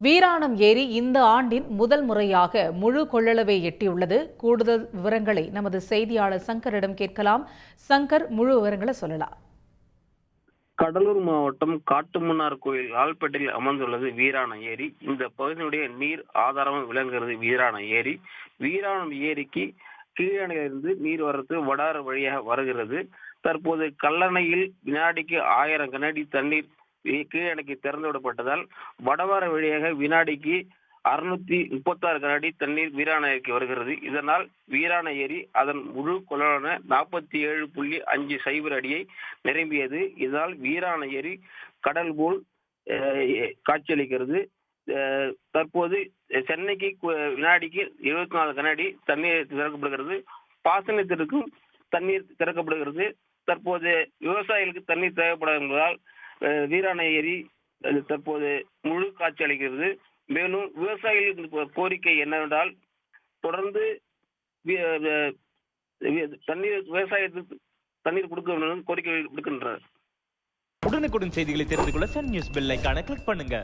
வீராணம் ஏரி இந்த ஆண்டின் முதல் முறையாக முழு கொள்ளளவை எட்டியுள்ளது. கூடுதல் விவரங்களை நமது செய்தியாளர் சங்கரிடம் கேட்கலாம். சங்கர், முழு விவரங்களை சொல்லலாம். கடலூர் மாவட்டம் காட்டுமன்னார் கோயில் ஆல்பேட்டையில் அமர்ந்துள்ளது வீராண ஏரி. இந்த பகுதியினுடைய நீர் ஆதாரமாக விளங்குகிறது வீராண ஏரி. வீராணம் ஏரிக்கு கீழணையிலிருந்து நீர் வர்றது வடாறு வழியாக வருகிறது. தற்போது கல்லணையில் வினாடிக்கு 1000 கனஅடி தண்ணீர் கீழணைக்கு திறந்து விடப்பட்டதால் வடவார வழியாக வினாடிக்கு 636 கனஅடி தண்ணீர் வீராண ஏரிக்கு வருகிறது. இதனால் வீராண ஏரி அதன் முழு கொள்ளளவான 47.50 அடியை நிரம்பியது. இதனால் வீராண ஏரி கடல் போல் காட்சியளிக்கிறது. தற்போது சென்னைக்கு வினாடிக்கு 74 கனஅடி தண்ணீர் திறக்கப்படுகிறது. பாசனத்திற்கும் தண்ணீர் திறக்கப்படுகிறது. தற்போது விவசாயிகளுக்கு தண்ணீர் தேவைப்படாது என்பதால் வீராண ஏரி தற்போது முழு காட்சி அளிக்கிறது. மேலும் விவசாயிகளின் கோரிக்கை என்னவென்றால், தொடர்ந்து தண்ணீர் விவசாயத்துக்கு தண்ணீர் கொடுக்க வேண்டும் கோரிக்கை விடுக்கின்றனர். உடனுக்குடன் செய்திகளை தெரிந்து கொள்ள சன் நியூஸ் பெல் ஐகானை கிளிக் பண்ணுங்க.